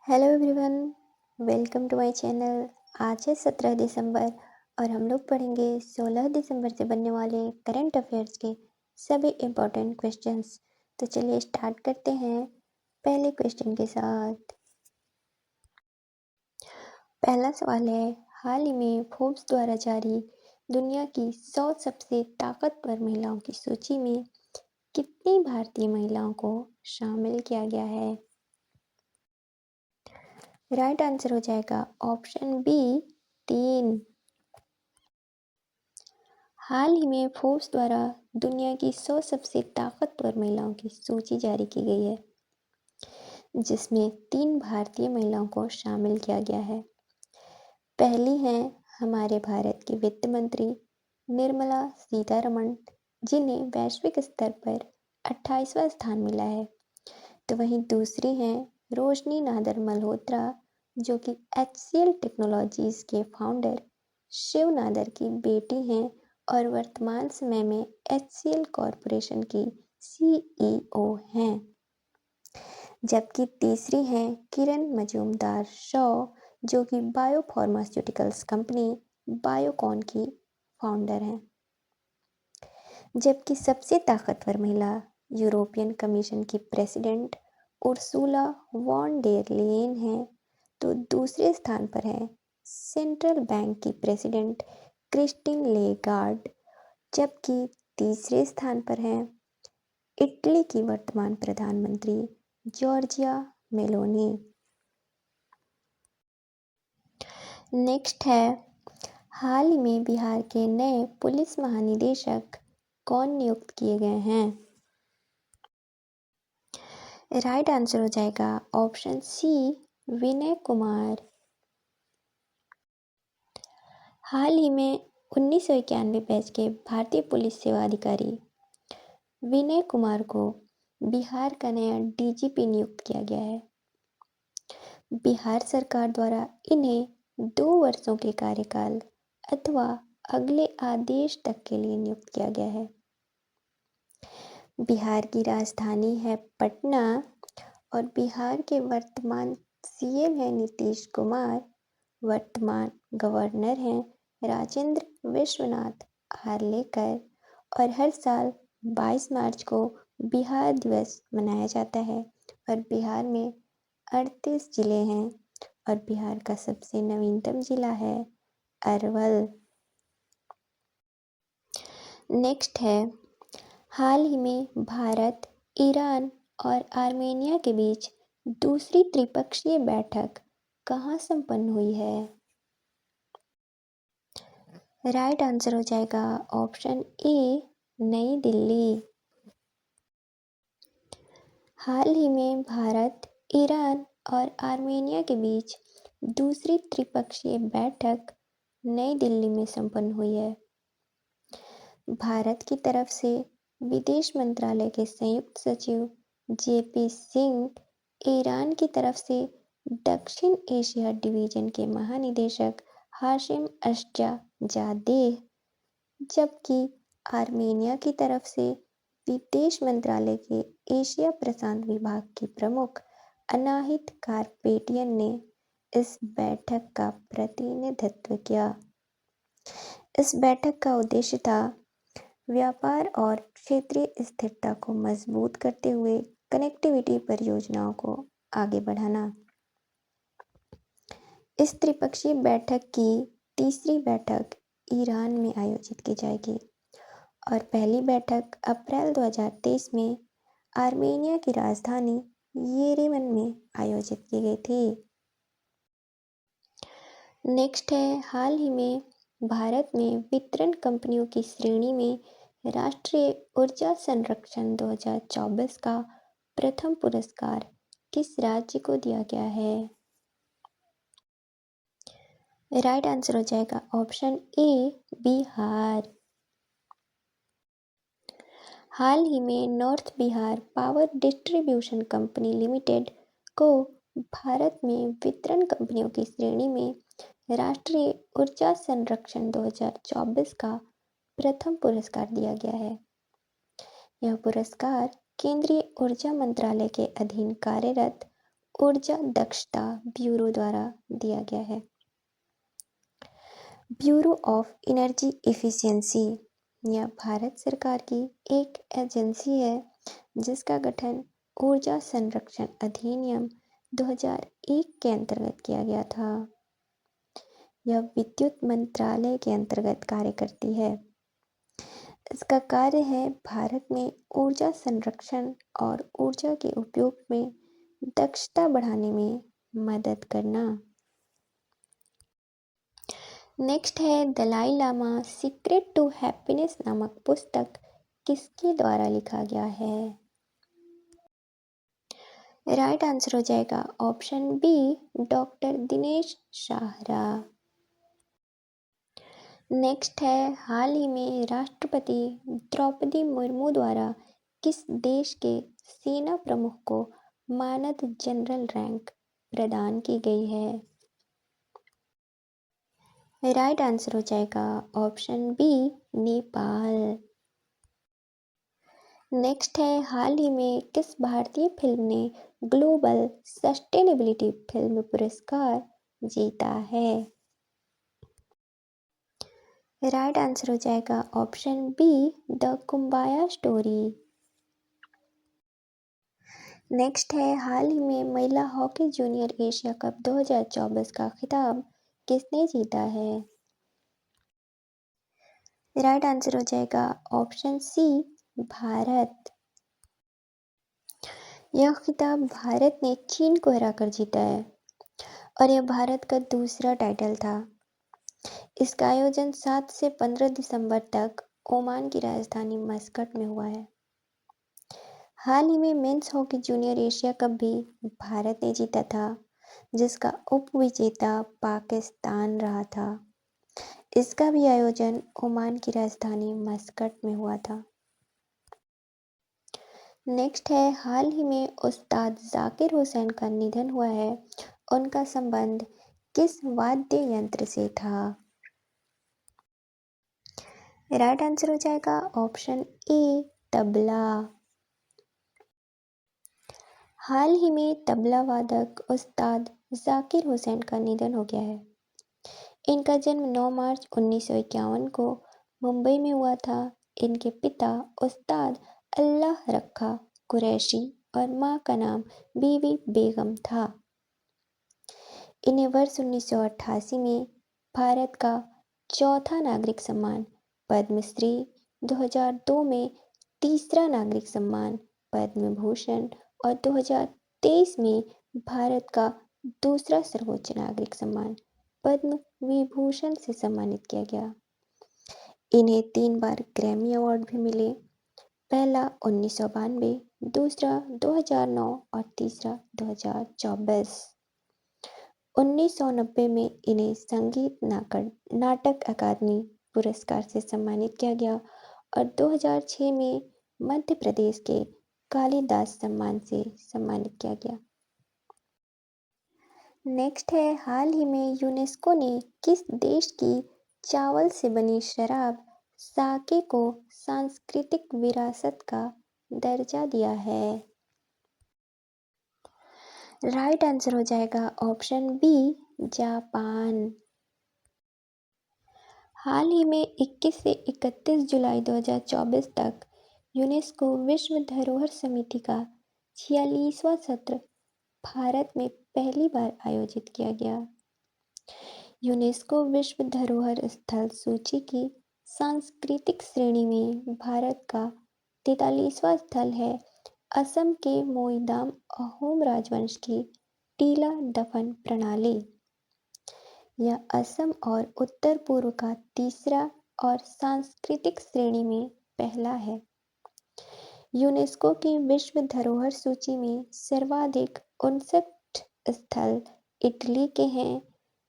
Hello everyone, welcome to my channel. आज है 17 दिसंबर और हम लोग पढ़ेंगे 16 दिसंबर से बनने वाले करंट अफेयर्स के सभी इम्पोर्टेंट क्वेश्चंस। तो चलिए स्टार्ट करते हैं पहले क्वेश्चन के साथ। पहला सवाल है, हाल ही में फोर्ब्स द्वारा जारी दुनिया की 100 सबसे ताकतवर महिलाओं की सूची में कितनी भारतीय महिलाओं को शामिल किया गया है? राइट आंसर हो जाएगा ऑप्शन बी 3। हाल ही में फोर्ब्स द्वारा दुनिया की 100 सबसे ताकतवर महिलाओं की सूची जारी की गई है, जिसमें 3 भारतीय महिलाओं को शामिल किया गया है। पहली हैं हमारे भारत की वित्त मंत्री निर्मला सीतारमण, जिन्हें वैश्विक स्तर पर 28वां स्थान मिला है। तो वहीं दूसरी हैं रोशनी नादर मल्होत्रा, जो कि HCL टेक्नोलॉजीज के फाउंडर शिव नादर की बेटी हैं और वर्तमान समय में HCL कॉरपोरेशन की CEO हैं। जबकि तीसरी हैं किरण मजूमदार शॉ, जो कि बायोफार्मास्यूटिकल्स कंपनी बायोकॉन की फाउंडर हैं। जबकि सबसे ताकतवर महिला यूरोपियन कमीशन की president Ursula von der Leyen है, तो दूसरे स्थान पर है सेंट्रल बैंक की प्रेसिडेंट क्रिस्टीन लेगार्ड। जबकि तीसरे स्थान पर है इटली की वर्तमान प्रधानमंत्री जॉर्जिया मेलोनी। नेक्स्ट है, हाल ही में बिहार के नए पुलिस महानिदेशक कौन नियुक्त किए गए हैं? राइट आंसर हो जाएगा ऑप्शन सी विनय कुमार। हाल ही में 1991 बैच के भारतीय पुलिस सेवा अधिकारी विनय कुमार को बिहार का नया DGP नियुक्त किया गया है। बिहार सरकार द्वारा इन्हें 2 वर्षों के कार्यकाल अथवा अगले आदेश तक के लिए नियुक्त किया गया है। बिहार की राजधानी है पटना और बिहार के वर्तमान CM हैं नीतीश कुमार, वर्तमान गवर्नर हैं राजेंद्र विश्वनाथ आर्लेकर, और हर साल 22 मार्च को बिहार दिवस मनाया जाता है। और बिहार में 38 जिले हैं और बिहार का सबसे नवीनतम जिला है अरवल। नेक्स्ट है, हाल ही में भारत, ईरान और आर्मेनिया के बीच दूसरी त्रिपक्षीय बैठक कहाँ संपन्न हुई है? राइट आंसर हो जाएगा ऑप्शन ए नई दिल्ली। हाल ही में भारत, ईरान और आर्मेनिया के बीच दूसरी त्रिपक्षीय बैठक नई दिल्ली में संपन्न हुई है। भारत की तरफ से विदेश मंत्रालय के संयुक्त सचिव JP सिंह, ईरान की तरफ से दक्षिण एशिया डिवीजन के महानिदेशक हाशिम जादेह, जबकि आर्मेनिया की तरफ से विदेश मंत्रालय के एशिया प्रशांत विभाग की प्रमुख अनाहित कारपेटियन ने इस बैठक का प्रतिनिधित्व किया। इस बैठक का उद्देश्य था व्यापार और क्षेत्रीय स्थिरता को मजबूत करते हुए कनेक्टिविटी परियोजनाओं को आगे बढ़ाना। इस त्रिपक्षीय बैठक की तीसरी बैठक ईरान में आयोजित की जाएगी और पहली बैठक अप्रैल 2023 में आर्मेनिया की राजधानी येरेवन में आयोजित की गई थी। नेक्स्ट है, हाल ही में भारत में वितरण कंपनियों की श्रेणी में राष्ट्रीय ऊर्जा संरक्षण 2024 का प्रथम पुरस्कार किस राज्य को दिया गया है? राइट आंसर हो जाएगा ऑप्शन ए बिहार। हाल ही में north Bihar power distribution company limited को भारत में वितरण कंपनियों की श्रेणी में राष्ट्रीय ऊर्जा संरक्षण 2024 का प्रथम पुरस्कार दिया गया है। यह पुरस्कार केंद्रीय ऊर्जा मंत्रालय के अधीन कार्यरत ऊर्जा दक्षता ब्यूरो द्वारा दिया गया है। ब्यूरो ऑफ एनर्जी एफिशिएंसी यह भारत सरकार की एक एजेंसी है जिसका गठन ऊर्जा संरक्षण अधिनियम 2001 के अंतर्गत किया गया था। यह विद्युत मंत्रालय के अंतर्गत कार्य करती है। इसका कार्य है भारत में ऊर्जा संरक्षण और ऊर्जा के उपयोग में दक्षता बढ़ाने में मदद करना। नेक्स्ट है Dalai Lama secret to happiness नामक पुस्तक किसके द्वारा लिखा गया है? राइट आंसर हो जाएगा option B doctor Dinesh Shahra. Next है हाल ही में राष्ट्रपति द्रौपदी मुर्मू द्वारा किस देश के सेना प्रमुख को मानद जनरल रैंक प्रदान की गई है? राइट आंसर हो जाएगा ऑप्शन बी नेपाल। नेक्स्ट है हाल ही में किस भारतीय फिल्म ने ग्लोबल सस्टेनेबिलिटी फिल्म पुरस्कार जीता है? राइट आंसर हो जाएगा option B the Kumbaya story. Next है हाल ही में महिला हॉकी जूनियर एशिया कप 2024 का खिताब किसने जीता है? राइट आंसर हो जाएगा ऑप्शन सी भारत। यह खिताब भारत ने चीन को हराकर जीता है और यह भारत का दूसरा टाइटल था। इसका आयोजन 7 से 15 दिसंबर तक ओमान की राजधानी मस्कट में हुआ है। हाल ही में men's hockey junior Asia cup भी भारत ने जीता था जिसका उपविजेता पाकिस्तान रहा था। इसका भी आयोजन ओमान की राजधानी मस्कट में हुआ था। नेक्स्ट है हाल ही में उस्ताद जाकिर हुसैन का निधन हुआ है। उनका संबंध किस वाद्य यंत्र से था? राइट आंसर हो जाएगा ऑप्शन ए तबला। हाल ही में तबला वादक उस्ताद जाकिर हुसैन का निधन हो गया है। इनका जन्म 9 मार्च 1951 को मुंबई में हुआ था। इनके पिता उस्ताद अल्लाह रखा कुरैशी और मां का नाम बीवी बेगम था। इन्हें वर्ष 1988 में भारत का चौथा नागरिक सम्मान पद्मश्री, 2002 में तीसरा नागरिक सम्मान पद्म भूषण और 2023 में भारत का दूसरा सर्वोच्च नागरिक सम्मान पद्म विभूषण से सम्मानित किया गया। इन्हें 3 बार ग्रैमी अवार्ड भी मिले। पहला 1992, दूसरा 2009 और तीसरा 2024। 1990 में इन्हें संगीत नाटक अकादमी पुरस्कार से सम्मानित किया गया और 2006 में मध्य प्रदेश के कालिदास सम्मान से सम्मानित किया गया। नेक्स्ट है हाल ही में यूनेस्को ने किस देश की चावल से बनी शराब साके को सांस्कृतिक विरासत का दर्जा दिया है? राइट आंसर हो जाएगा ऑप्शन बी जापान। हाल ही में 21 से 31 जुलाई 2024 तक यूनेस्को विश्व धरोहर समिति का 46वां सत्र भारत में पहली बार आयोजित किया गया। यूनेस्को विश्व धरोहर स्थल सूची की सांस्कृतिक श्रेणी में भारत का 43वां स्थल है। असम के मोईदाम अहोम राजवंश की टीला दफन प्रणाली। यह असम और उत्तर पूर्व का तीसरा और सांस्कृतिक श्रेणी में पहला है। यूनेस्को की विश्व धरोहर सूची में सर्वाधिक 59 स्थल इटली के हैं।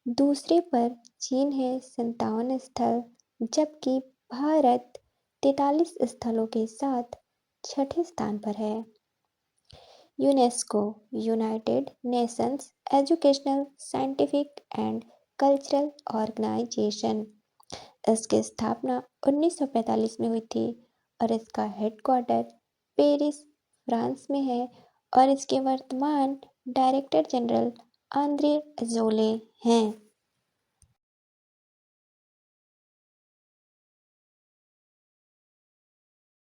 दूसरे पर चीन है 57 स्थल, जबकि भारत 43 स्थलों के साथ छठे स्थान पर है। UNESCO United Nations Educational, Scientific and Cultural Organisation. इसकी स्थापना 1945 में हुई थी और इसका हेडक्वार्टर पेरिस, फ्रांस में है और इसके वर्तमान डायरेक्टर जनरल आंद्रे अजोले हैं।